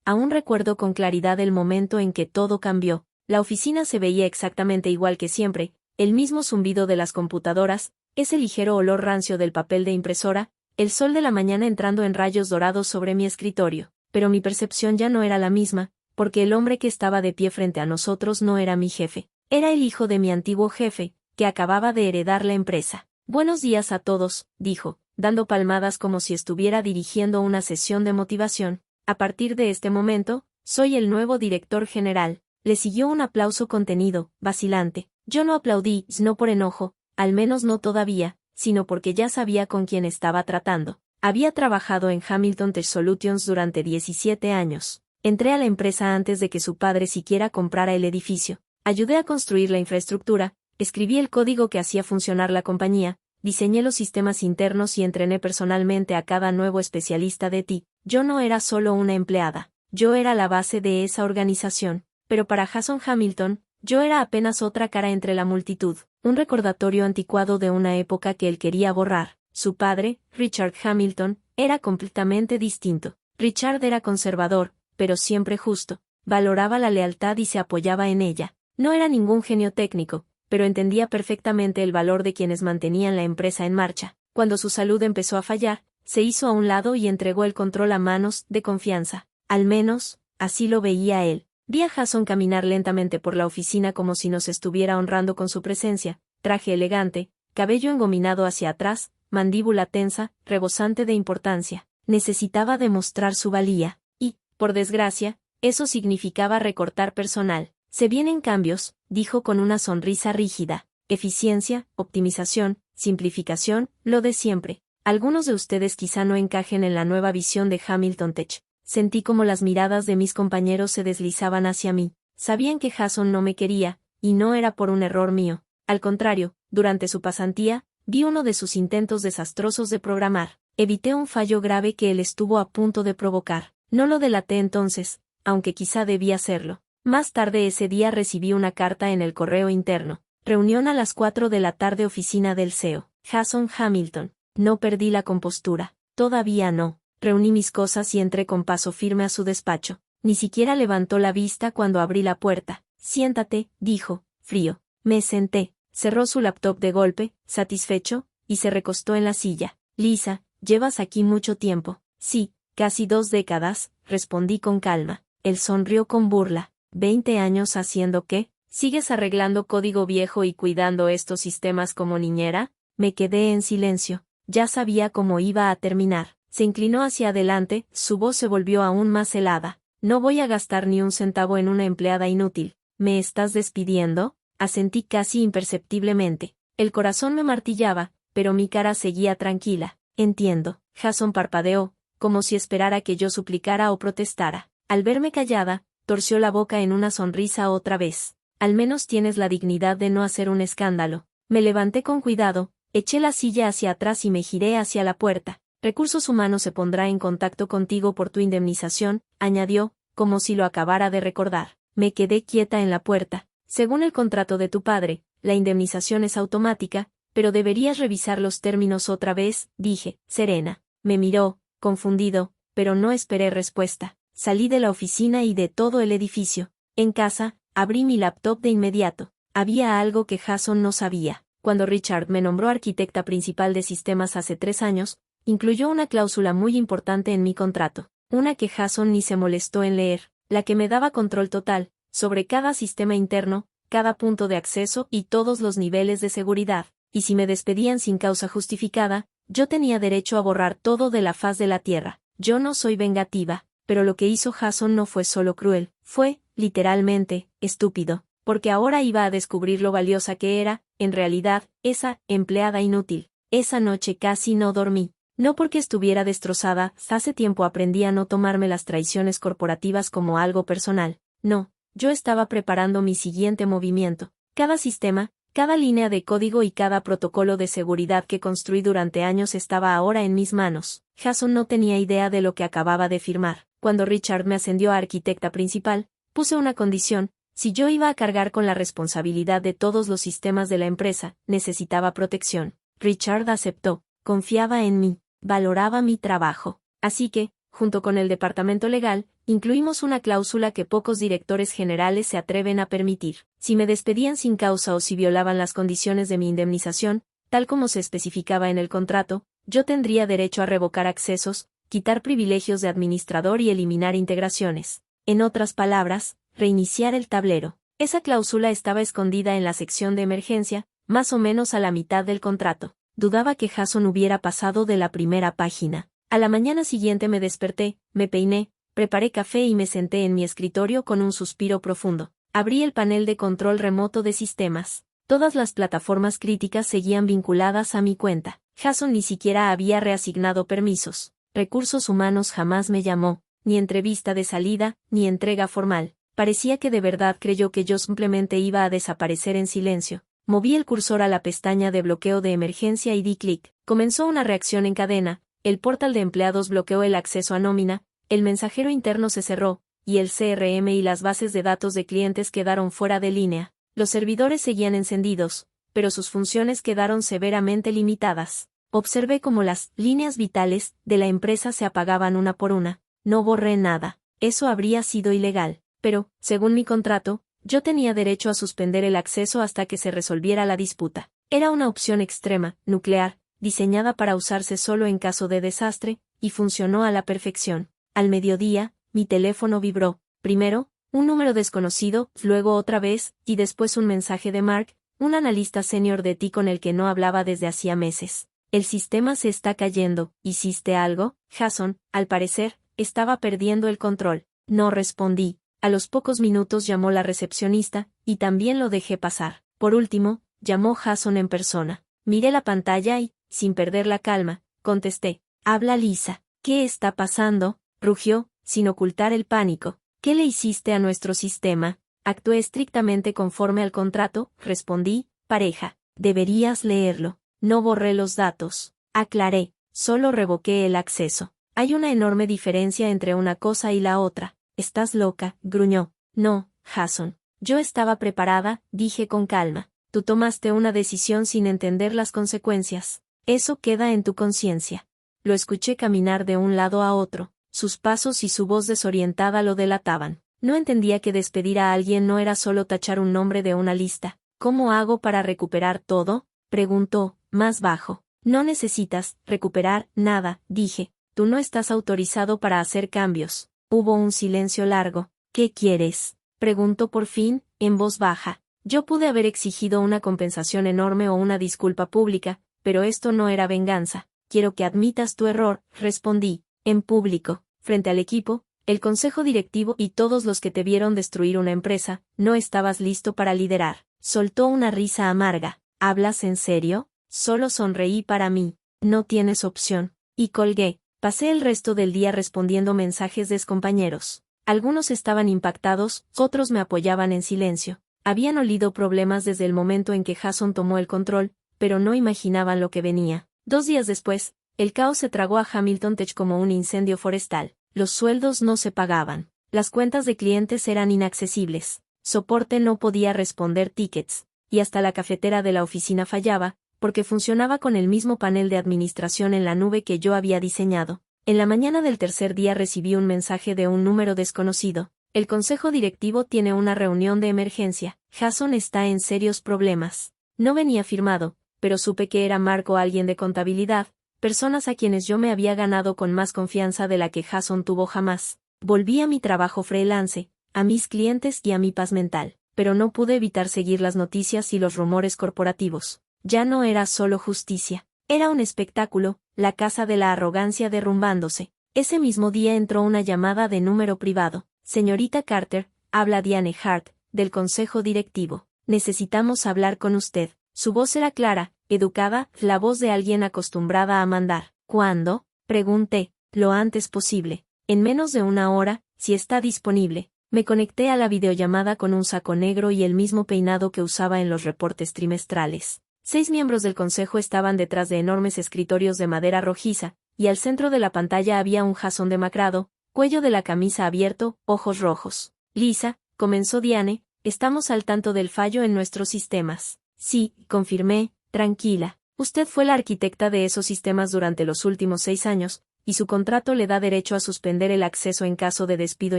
Aún recuerdo con claridad el momento en que todo cambió. La oficina se veía exactamente igual que siempre, el mismo zumbido de las computadoras, ese ligero olor rancio del papel de impresora, el sol de la mañana entrando en rayos dorados sobre mi escritorio. Pero mi percepción ya no era la misma, porque el hombre que estaba de pie frente a nosotros no era mi jefe. Era el hijo de mi antiguo jefe, que acababa de heredar la empresa. «Buenos días a todos», dijo, dando palmadas como si estuviera dirigiendo una sesión de motivación. «A partir de este momento, soy el nuevo director general». Le siguió un aplauso contenido, vacilante. Yo no aplaudí, no por enojo, al menos no todavía, sino porque ya sabía con quién estaba tratando. Había trabajado en Hamilton Tech Solutions durante 17 años. Entré a la empresa antes de que su padre siquiera comprara el edificio. Ayudé a construir la infraestructura, escribí el código que hacía funcionar la compañía, diseñé los sistemas internos y entrené personalmente a cada nuevo especialista de TI. Yo no era solo una empleada, yo era la base de esa organización. Pero para Jason Hamilton, yo era apenas otra cara entre la multitud, un recordatorio anticuado de una época que él quería borrar. Su padre, Richard Hamilton, era completamente distinto. Richard era conservador, pero siempre justo, valoraba la lealtad y se apoyaba en ella. No era ningún genio técnico, pero entendía perfectamente el valor de quienes mantenían la empresa en marcha. Cuando su salud empezó a fallar, se hizo a un lado y entregó el control a manos de confianza. Al menos, así lo veía él. Vi a Jason caminar lentamente por la oficina como si nos estuviera honrando con su presencia, traje elegante, cabello engominado hacia atrás, mandíbula tensa, rebosante de importancia. Necesitaba demostrar su valía, y, por desgracia, eso significaba recortar personal. «Se vienen cambios», dijo con una sonrisa rígida. «Eficiencia, optimización, simplificación, lo de siempre. Algunos de ustedes quizá no encajen en la nueva visión de Hamilton Tech». Sentí como las miradas de mis compañeros se deslizaban hacia mí. Sabían que Jason no me quería, y no era por un error mío. Al contrario, durante su pasantía, vi uno de sus intentos desastrosos de programar. Evité un fallo grave que él estuvo a punto de provocar. No lo delaté entonces, aunque quizá debía hacerlo. Más tarde ese día recibí una carta en el correo interno. Reunión a las 4 de la tarde, oficina del CEO. Jason Hamilton. No perdí la compostura. Todavía no. Reuní mis cosas y entré con paso firme a su despacho. Ni siquiera levantó la vista cuando abrí la puerta. «Siéntate», dijo, frío. Me senté. Cerró su laptop de golpe, satisfecho, y se recostó en la silla. «Lisa, llevas aquí mucho tiempo». «Sí, casi 2 décadas», respondí con calma. Él sonrió con burla. «¿20 años haciendo qué? ¿Sigues arreglando código viejo y cuidando estos sistemas como niñera?» Me quedé en silencio. Ya sabía cómo iba a terminar. Se inclinó hacia adelante, su voz se volvió aún más helada. «No voy a gastar ni un centavo en una empleada inútil». «¿Me estás despidiendo?», asentí casi imperceptiblemente. El corazón me martillaba, pero mi cara seguía tranquila. «Entiendo». Jason parpadeó, como si esperara que yo suplicara o protestara. Al verme callada, torció la boca en una sonrisa otra vez. «Al menos tienes la dignidad de no hacer un escándalo». Me levanté con cuidado, eché la silla hacia atrás y me giré hacia la puerta. «Recursos Humanos se pondrá en contacto contigo por tu indemnización», añadió, como si lo acabara de recordar. Me quedé quieta en la puerta. «Según el contrato de tu padre, la indemnización es automática, pero deberías revisar los términos otra vez», dije, serena. Me miró, confundido, pero no esperé respuesta. Salí de la oficina y de todo el edificio. En casa, abrí mi laptop de inmediato. Había algo que Jason no sabía. Cuando Richard me nombró arquitecta principal de sistemas hace 3 años, incluyó una cláusula muy importante en mi contrato, una que Jason ni se molestó en leer, la que me daba control total, sobre cada sistema interno, cada punto de acceso y todos los niveles de seguridad, y si me despedían sin causa justificada, yo tenía derecho a borrar todo de la faz de la tierra. Yo no soy vengativa, pero lo que hizo Jason no fue solo cruel, fue, literalmente, estúpido, porque ahora iba a descubrir lo valiosa que era, en realidad, esa empleada inútil. Esa noche casi no dormí. No porque estuviera destrozada, hace tiempo aprendí a no tomarme las traiciones corporativas como algo personal. No, yo estaba preparando mi siguiente movimiento. Cada sistema, cada línea de código y cada protocolo de seguridad que construí durante años estaba ahora en mis manos. Jason no tenía idea de lo que acababa de firmar. Cuando Richard me ascendió a arquitecta principal, puse una condición: si yo iba a cargar con la responsabilidad de todos los sistemas de la empresa, necesitaba protección. Richard aceptó, confiaba en mí. Valoraba mi trabajo. Así que, junto con el departamento legal, incluimos una cláusula que pocos directores generales se atreven a permitir. Si me despedían sin causa o si violaban las condiciones de mi indemnización, tal como se especificaba en el contrato, yo tendría derecho a revocar accesos, quitar privilegios de administrador y eliminar integraciones. En otras palabras, reiniciar el tablero. Esa cláusula estaba escondida en la sección de emergencia, más o menos a la mitad del contrato. Dudaba que Jason hubiera pasado de la primera página. A la mañana siguiente me desperté, me peiné, preparé café y me senté en mi escritorio con un suspiro profundo. Abrí el panel de control remoto de sistemas. Todas las plataformas críticas seguían vinculadas a mi cuenta. Jason ni siquiera había reasignado permisos. Recursos Humanos jamás me llamó, ni entrevista de salida, ni entrega formal. Parecía que de verdad creyó que yo simplemente iba a desaparecer en silencio. Moví el cursor a la pestaña de bloqueo de emergencia y di clic. Comenzó una reacción en cadena, el portal de empleados bloqueó el acceso a nómina, el mensajero interno se cerró, y el CRM y las bases de datos de clientes quedaron fuera de línea. Los servidores seguían encendidos, pero sus funciones quedaron severamente limitadas. Observé cómo las líneas vitales de la empresa se apagaban una por una. No borré nada. Eso habría sido ilegal. Pero, según mi contrato, yo tenía derecho a suspender el acceso hasta que se resolviera la disputa. Era una opción extrema, nuclear, diseñada para usarse solo en caso de desastre, y funcionó a la perfección. Al mediodía, mi teléfono vibró. Primero, un número desconocido, luego otra vez, y después un mensaje de Mark, un analista senior de TI con el que no hablaba desde hacía meses. El sistema se está cayendo. ¿Hiciste algo, Jason? Al parecer, estaba perdiendo el control. No respondí. A los pocos minutos llamó la recepcionista, y también lo dejé pasar. Por último, llamó Jason en persona. Miré la pantalla y, sin perder la calma, contesté. Habla Lisa. ¿Qué está pasando? Rugió, sin ocultar el pánico. ¿Qué le hiciste a nuestro sistema? Actué estrictamente conforme al contrato, respondí. Pareja. Deberías leerlo. No borré los datos. Aclaré. Solo revoqué el acceso. Hay una enorme diferencia entre una cosa y la otra. ¿Estás loca?, gruñó. No, Jason. Yo estaba preparada, dije con calma. Tú tomaste una decisión sin entender las consecuencias. Eso queda en tu conciencia. Lo escuché caminar de un lado a otro. Sus pasos y su voz desorientada lo delataban. No entendía que despedir a alguien no era solo tachar un nombre de una lista. ¿Cómo hago para recuperar todo?, preguntó, más bajo. No necesitas recuperar nada, dije. Tú no estás autorizado para hacer cambios. Hubo un silencio largo. ¿Qué quieres?, preguntó por fin, en voz baja. Yo pude haber exigido una compensación enorme o una disculpa pública, pero esto no era venganza. Quiero que admitas tu error, respondí, en público, frente al equipo, el consejo directivo y todos los que te vieron destruir una empresa. No estabas listo para liderar. Soltó una risa amarga. ¿Hablas en serio? Solo sonreí para mí. No tienes opción. Y colgué. Pasé el resto del día respondiendo mensajes de excompañeros. Algunos estaban impactados, otros me apoyaban en silencio. Habían olido problemas desde el momento en que Jason tomó el control, pero no imaginaban lo que venía. 2 días después, el caos se tragó a Hamilton Tech como un incendio forestal. Los sueldos no se pagaban. Las cuentas de clientes eran inaccesibles. Soporte no podía responder tickets. Y hasta la cafetera de la oficina fallaba, porque funcionaba con el mismo panel de administración en la nube que yo había diseñado. En la mañana del tercer día recibí un mensaje de un número desconocido. El consejo directivo tiene una reunión de emergencia. Jason está en serios problemas. No venía firmado, pero supe que era Mark o alguien de contabilidad, personas a quienes yo me había ganado con más confianza de la que Jason tuvo jamás. Volví a mi trabajo freelance, a mis clientes y a mi paz mental, pero no pude evitar seguir las noticias y los rumores corporativos. Ya no era solo justicia. Era un espectáculo, la casa de la arrogancia derrumbándose. Ese mismo día entró una llamada de número privado. Señorita Carter, habla Diane Hart, del consejo directivo. Necesitamos hablar con usted. Su voz era clara, educada, la voz de alguien acostumbrada a mandar. ¿Cuándo?, pregunté. Lo antes posible. En menos de 1 hora, si está disponible. Me conecté a la videollamada con un saco negro y el mismo peinado que usaba en los reportes trimestrales. 6 miembros del consejo estaban detrás de enormes escritorios de madera rojiza, y al centro de la pantalla había un Jason demacrado, cuello de la camisa abierto, ojos rojos. Lisa, comenzó Diane, estamos al tanto del fallo en nuestros sistemas. Sí, confirmé, tranquila. Usted fue la arquitecta de esos sistemas durante los últimos 6 años, y su contrato le da derecho a suspender el acceso en caso de despido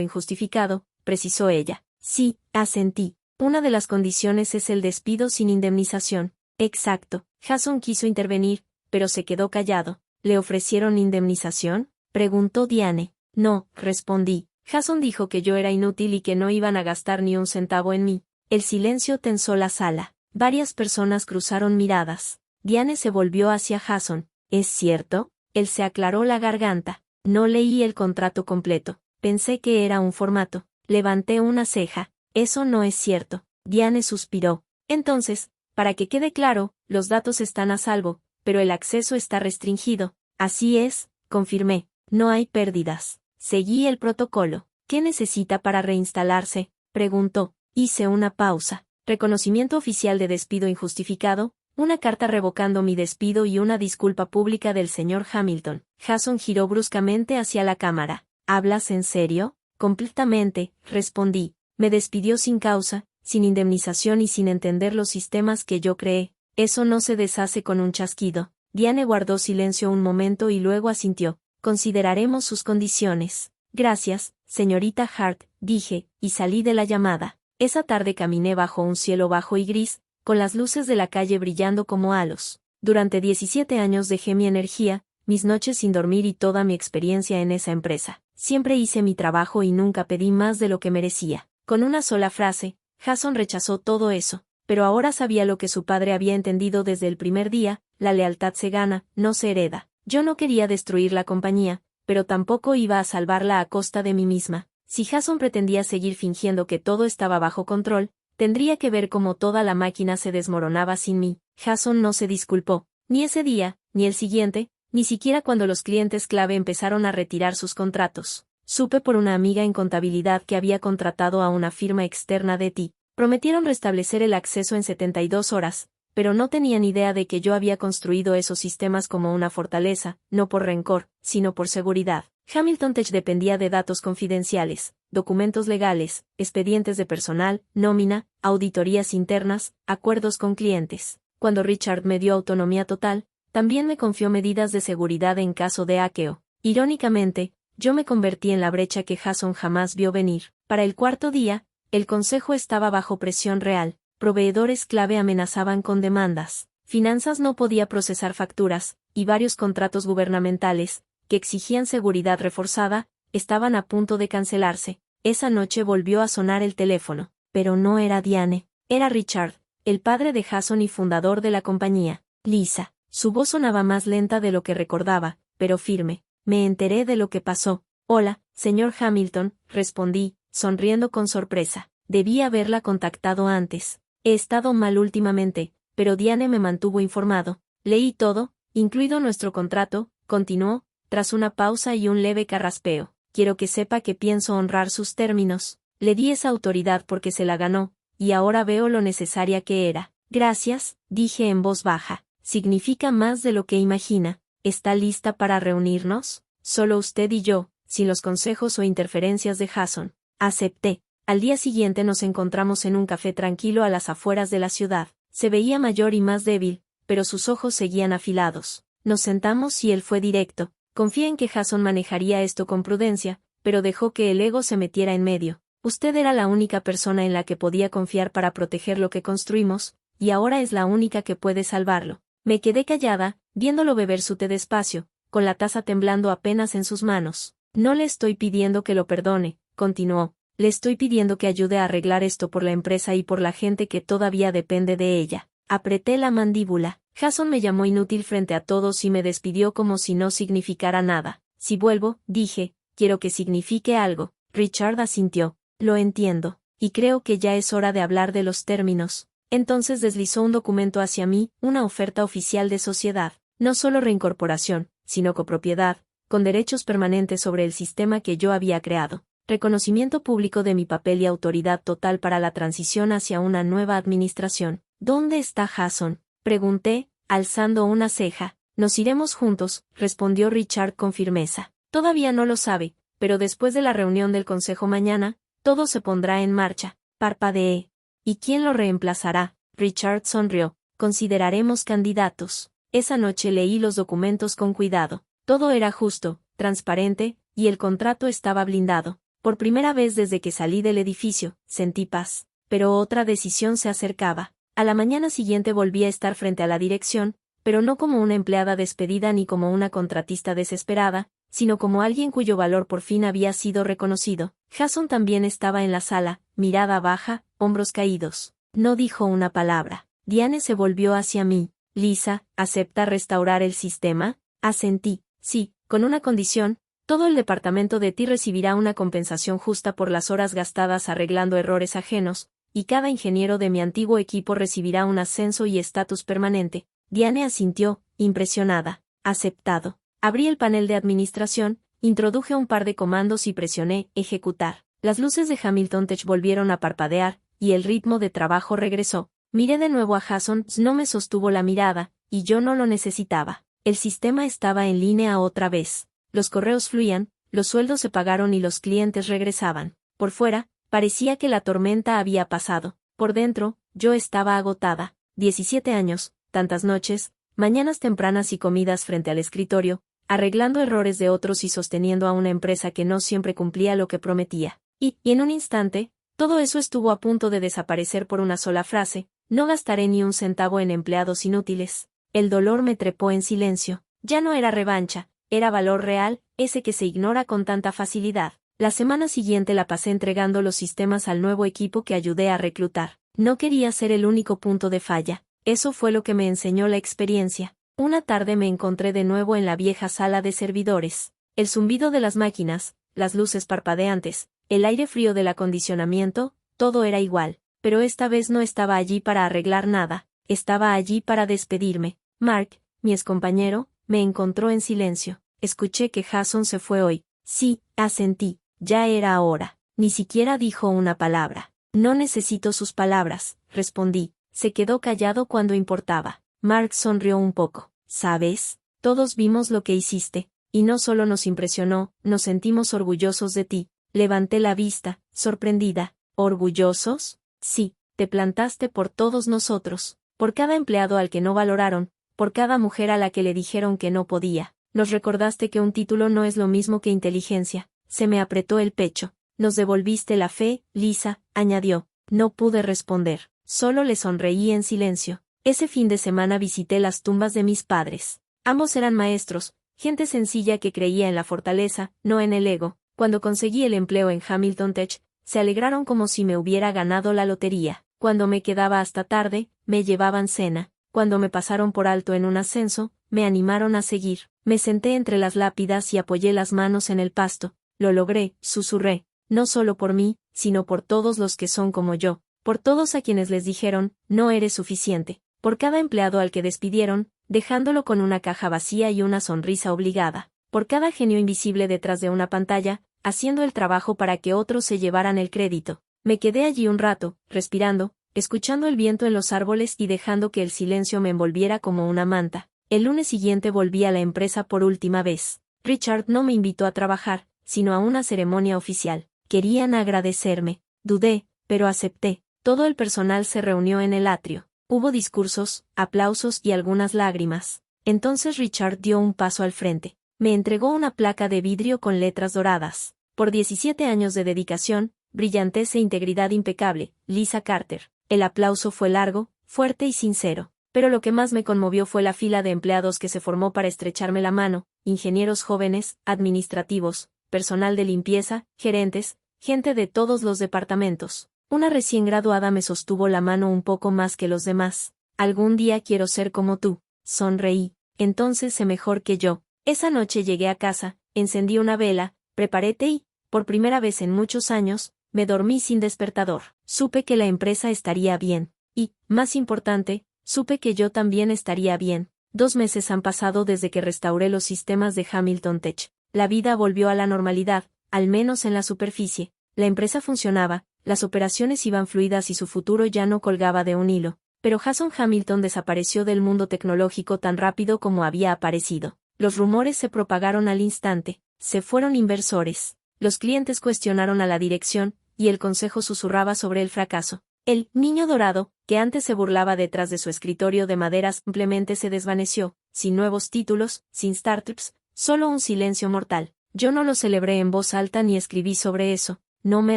injustificado, precisó ella. Sí, asentí. Una de las condiciones es el despido sin indemnización. Exacto. Jason quiso intervenir, pero se quedó callado. ¿Le ofrecieron indemnización?, preguntó Diane. No, respondí. Jason dijo que yo era inútil y que no iban a gastar ni un centavo en mí. El silencio tensó la sala. Varias personas cruzaron miradas. Diane se volvió hacia Jason. ¿Es cierto? Él se aclaró la garganta. No leí el contrato completo. Pensé que era un formato. Levanté una ceja. Eso no es cierto. Diane suspiró. Entonces, para que quede claro, los datos están a salvo, pero el acceso está restringido. Así es, confirmé. No hay pérdidas. Seguí el protocolo. ¿Qué necesita para reinstalarse?, preguntó. Hice una pausa. Reconocimiento oficial de despido injustificado, una carta revocando mi despido y una disculpa pública del señor Hamilton. Jason giró bruscamente hacia la cámara. ¿Hablas en serio? Completamente, respondí. Me despidió sin causa, sin indemnización y sin entender los sistemas que yo creé. Eso no se deshace con un chasquido. Diane guardó silencio un momento y luego asintió. Consideraremos sus condiciones. Gracias, señorita Hart, dije, y salí de la llamada. Esa tarde caminé bajo un cielo bajo y gris, con las luces de la calle brillando como halos. Durante 17 años dejé mi energía, mis noches sin dormir y toda mi experiencia en esa empresa. Siempre hice mi trabajo y nunca pedí más de lo que merecía. Con una sola frase, Jason rechazó todo eso, pero ahora sabía lo que su padre había entendido desde el primer día: la lealtad se gana, no se hereda. Yo no quería destruir la compañía, pero tampoco iba a salvarla a costa de mí misma. Si Jason pretendía seguir fingiendo que todo estaba bajo control, tendría que ver cómo toda la máquina se desmoronaba sin mí. Jason no se disculpó, ni ese día, ni el siguiente, ni siquiera cuando los clientes clave empezaron a retirar sus contratos. Supe por una amiga en contabilidad que había contratado a una firma externa de ti. Prometieron restablecer el acceso en 72 horas, pero no tenían idea de que yo había construido esos sistemas como una fortaleza, no por rencor, sino por seguridad. Hamilton Tech dependía de datos confidenciales, documentos legales, expedientes de personal, nómina, auditorías internas, acuerdos con clientes. Cuando Richard me dio autonomía total, también me confió medidas de seguridad en caso de hackeo. Irónicamente, yo me convertí en la brecha que Jason jamás vio venir. Para el cuarto día, el consejo estaba bajo presión real. Proveedores clave amenazaban con demandas. Finanzas no podía procesar facturas, y varios contratos gubernamentales, que exigían seguridad reforzada, estaban a punto de cancelarse. Esa noche volvió a sonar el teléfono, pero no era Diane, era Richard, el padre de Jason y fundador de la compañía. Lisa. Su voz sonaba más lenta de lo que recordaba, pero firme. Me enteré de lo que pasó. Hola, señor Hamilton, respondí, sonriendo con sorpresa. Debí haberla contactado antes. He estado mal últimamente, pero Diane me mantuvo informado. Leí todo, incluido nuestro contrato, continuó, tras una pausa y un leve carraspeo. Quiero que sepa que pienso honrar sus términos. Le di esa autoridad porque se la ganó, y ahora veo lo necesaria que era. Gracias, dije en voz baja. Significa más de lo que imagina. ¿Está lista para reunirnos? Solo usted y yo, sin los consejos o interferencias de Jason. Acepté. Al día siguiente nos encontramos en un café tranquilo a las afueras de la ciudad. Se veía mayor y más débil, pero sus ojos seguían afilados. Nos sentamos y él fue directo. Confié en que Jason manejaría esto con prudencia, pero dejó que el ego se metiera en medio. Usted era la única persona en la que podía confiar para proteger lo que construimos, y ahora es la única que puede salvarlo. Me quedé callada, viéndolo beber su té despacio, con la taza temblando apenas en sus manos. No le estoy pidiendo que lo perdone, continuó. Le estoy pidiendo que ayude a arreglar esto por la empresa y por la gente que todavía depende de ella. Apreté la mandíbula. Jason me llamó inútil frente a todos y me despidió como si no significara nada. Si vuelvo, dije, quiero que signifique algo. Richard asintió. Lo entiendo. Y creo que ya es hora de hablar de los términos. Entonces deslizó un documento hacia mí, una oferta oficial de sociedad. No solo reincorporación, sino copropiedad, con derechos permanentes sobre el sistema que yo había creado. Reconocimiento público de mi papel y autoridad total para la transición hacia una nueva administración. ¿Dónde está Jason?, pregunté, alzando una ceja. Nos iremos juntos, respondió Richard con firmeza. Todavía no lo sabe, pero después de la reunión del consejo mañana, todo se pondrá en marcha. Parpadeé. ¿Y quién lo reemplazará? Richard sonrió. Consideraremos candidatos. Esa noche leí los documentos con cuidado. Todo era justo, transparente, y el contrato estaba blindado. Por primera vez desde que salí del edificio, sentí paz. Pero otra decisión se acercaba. A la mañana siguiente volví a estar frente a la dirección, pero no como una empleada despedida ni como una contratista desesperada, sino como alguien cuyo valor por fin había sido reconocido. Jason también estaba en la sala, mirada baja, hombros caídos. No dijo una palabra. Diane se volvió hacia mí. Lisa, ¿acepta restaurar el sistema? Asentí. Sí, con una condición. Todo el departamento de ti recibirá una compensación justa por las horas gastadas arreglando errores ajenos, y cada ingeniero de mi antiguo equipo recibirá un ascenso y estatus permanente. Diane asintió, impresionada. Aceptado. Abrí el panel de administración, introduje un par de comandos y presioné ejecutar. Las luces de Hamilton Tech volvieron a parpadear, y el ritmo de trabajo regresó. Miré de nuevo a Jason, no me sostuvo la mirada, y yo no lo necesitaba. El sistema estaba en línea otra vez. Los correos fluían, los sueldos se pagaron y los clientes regresaban. Por fuera, parecía que la tormenta había pasado. Por dentro, yo estaba agotada. 17 años, tantas noches, mañanas tempranas y comidas frente al escritorio, arreglando errores de otros y sosteniendo a una empresa que no siempre cumplía lo que prometía. Y en un instante, todo eso estuvo a punto de desaparecer por una sola frase: no gastaré ni un centavo en empleados inútiles. El dolor me trepó en silencio. Ya no era revancha, era valor real, ese que se ignora con tanta facilidad. La semana siguiente la pasé entregando los sistemas al nuevo equipo que ayudé a reclutar. No quería ser el único punto de falla. Eso fue lo que me enseñó la experiencia. Una tarde me encontré de nuevo en la vieja sala de servidores. El zumbido de las máquinas, las luces parpadeantes, el aire frío del acondicionamiento, todo era igual. Pero esta vez no estaba allí para arreglar nada, estaba allí para despedirme. Mark, mi excompañero, me encontró en silencio. Escuché que Jason se fue hoy. Sí, asentí. Ya era hora. Ni siquiera dijo una palabra. No necesito sus palabras, respondí. Se quedó callado cuando importaba. Mark sonrió un poco. ¿Sabes? Todos vimos lo que hiciste. Y no solo nos impresionó, nos sentimos orgullosos de ti. Levanté la vista, sorprendida. ¿Orgullosos? Sí, te plantaste por todos nosotros. Por cada empleado al que no valoraron, por cada mujer a la que le dijeron que no podía. Nos recordaste que un título no es lo mismo que inteligencia. Se me apretó el pecho. Nos devolviste la fe, Lisa, añadió. No pude responder. Solo le sonreí en silencio. Ese fin de semana visité las tumbas de mis padres. Ambos eran maestros, gente sencilla que creía en la fortaleza, no en el ego. Cuando conseguí el empleo en Hamilton Tech, se alegraron como si me hubiera ganado la lotería. Cuando me quedaba hasta tarde, me llevaban cena. Cuando me pasaron por alto en un ascenso, me animaron a seguir. Me senté entre las lápidas y apoyé las manos en el pasto. Lo logré, susurré. No solo por mí, sino por todos los que son como yo. Por todos a quienes les dijeron, no eres suficiente. Por cada empleado al que despidieron, dejándolo con una caja vacía y una sonrisa obligada. Por cada genio invisible detrás de una pantalla, haciendo el trabajo para que otros se llevaran el crédito. Me quedé allí un rato, respirando, escuchando el viento en los árboles y dejando que el silencio me envolviera como una manta. El lunes siguiente volví a la empresa por última vez. Richard no me invitó a trabajar, sino a una ceremonia oficial. Querían agradecerme. Dudé, pero acepté. Todo el personal se reunió en el atrio. Hubo discursos, aplausos y algunas lágrimas. Entonces Richard dio un paso al frente. Me entregó una placa de vidrio con letras doradas. Por 17 años de dedicación, brillantez e integridad impecable, Lisa Carter. El aplauso fue largo, fuerte y sincero. Pero lo que más me conmovió fue la fila de empleados que se formó para estrecharme la mano: ingenieros jóvenes, administrativos, personal de limpieza, gerentes, gente de todos los departamentos. Una recién graduada me sostuvo la mano un poco más que los demás. Algún día quiero ser como tú. Sonreí. Entonces sé mejor que yo. Esa noche llegué a casa, encendí una vela, preparé té y, por primera vez en muchos años, me dormí sin despertador. Supe que la empresa estaría bien. Y, más importante, supe que yo también estaría bien. 2 meses han pasado desde que restauré los sistemas de Hamilton Tech. La vida volvió a la normalidad, al menos en la superficie. La empresa funcionaba, las operaciones iban fluidas y su futuro ya no colgaba de un hilo. Pero Jason Hamilton desapareció del mundo tecnológico tan rápido como había aparecido. Los rumores se propagaron al instante. Se fueron inversores. Los clientes cuestionaron a la dirección, y el consejo susurraba sobre el fracaso. El niño dorado, que antes se burlaba detrás de su escritorio de madera, simplemente se desvaneció, sin nuevos títulos, sin startups, solo un silencio mortal. Yo no lo celebré en voz alta ni escribí sobre eso, no me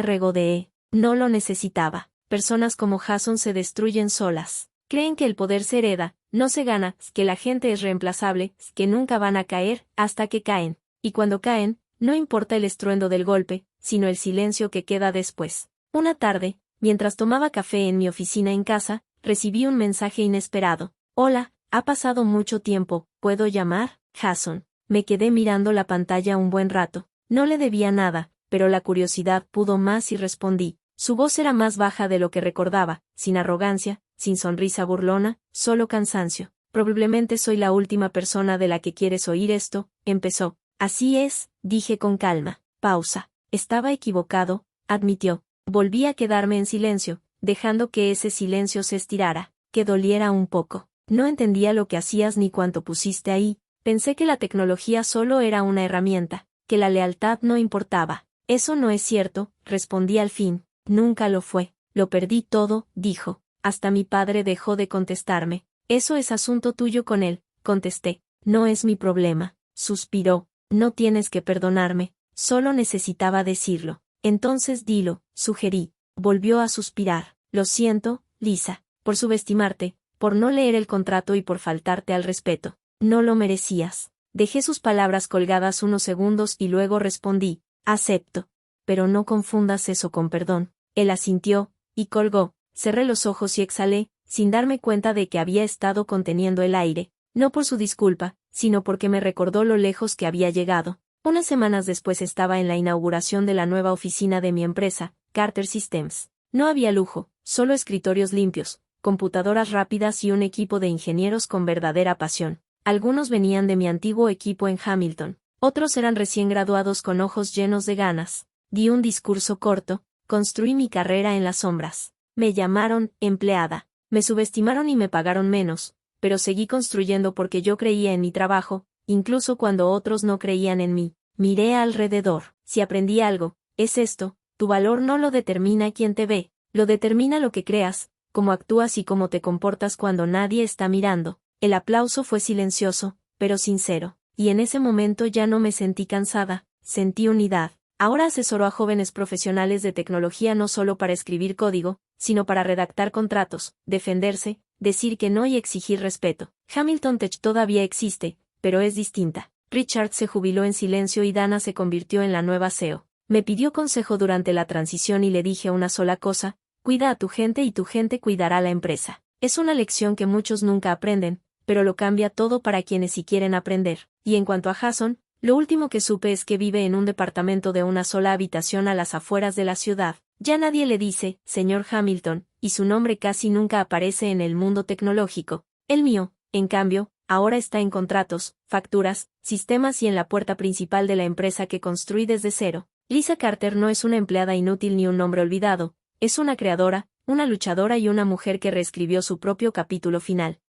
regodeé, no lo necesitaba. Personas como Jason se destruyen solas. Creen que el poder se hereda, no se gana, que la gente es reemplazable, que nunca van a caer, hasta que caen. Y cuando caen, no importa el estruendo del golpe, sino el silencio que queda después. Una tarde, mientras tomaba café en mi oficina en casa, recibí un mensaje inesperado. Hola, ha pasado mucho tiempo, ¿puedo llamar? Jason. Me quedé mirando la pantalla un buen rato. No le debía nada, pero la curiosidad pudo más y respondí. Su voz era más baja de lo que recordaba, sin arrogancia, sin sonrisa burlona, solo cansancio. Probablemente soy la última persona de la que quieres oír esto, empezó. Así es, dije con calma. Pausa. Estaba equivocado, admitió. Volví a quedarme en silencio, dejando que ese silencio se estirara, que doliera un poco. No entendía lo que hacías ni cuánto pusiste ahí. Pensé que la tecnología solo era una herramienta, que la lealtad no importaba. Eso no es cierto, respondí al fin. Nunca lo fue. Lo perdí todo, dijo. Hasta mi padre dejó de contestarme. Eso es asunto tuyo con él, contesté. No es mi problema. Suspiró. No tienes que perdonarme. Solo necesitaba decirlo. Entonces dilo, sugerí. Volvió a suspirar. Lo siento, Lisa, por subestimarte, por no leer el contrato y por faltarte al respeto. No lo merecías. Dejé sus palabras colgadas unos segundos y luego respondí. Acepto. Pero no confundas eso con perdón. Él asintió, y colgó. Cerré los ojos y exhalé, sin darme cuenta de que había estado conteniendo el aire, no por su disculpa, sino porque me recordó lo lejos que había llegado. Unas semanas después estaba en la inauguración de la nueva oficina de mi empresa, Carter Systems. No había lujo, solo escritorios limpios, computadoras rápidas y un equipo de ingenieros con verdadera pasión. Algunos venían de mi antiguo equipo en Hamilton, otros eran recién graduados con ojos llenos de ganas. Di un discurso corto, construí mi carrera en las sombras. Me llamaron empleada. Me subestimaron y me pagaron menos, pero seguí construyendo porque yo creía en mi trabajo, incluso cuando otros no creían en mí. Miré alrededor. Si aprendí algo, es esto: tu valor no lo determina quien te ve, lo determina lo que creas, cómo actúas y cómo te comportas cuando nadie está mirando. El aplauso fue silencioso, pero sincero, y en ese momento ya no me sentí cansada, sentí unidad. Ahora asesoro a jóvenes profesionales de tecnología no solo para escribir código, sino para redactar contratos, defenderse, decir que no y exigir respeto. Hamilton Tech todavía existe, pero es distinta. Richard se jubiló en silencio y Dana se convirtió en la nueva CEO. Me pidió consejo durante la transición y le dije una sola cosa: cuida a tu gente y tu gente cuidará la empresa. Es una lección que muchos nunca aprenden, pero lo cambia todo para quienes sí quieren aprender. Y en cuanto a Jason, lo último que supe es que vive en un departamento de una sola habitación a las afueras de la ciudad. Ya nadie le dice, señor Hamilton, y su nombre casi nunca aparece en el mundo tecnológico. El mío, en cambio, ahora está en contratos, facturas, sistemas y en la puerta principal de la empresa que construí desde cero. Lisa Carter no es una empleada inútil ni un nombre olvidado, es una creadora, una luchadora y una mujer que reescribió su propio capítulo final.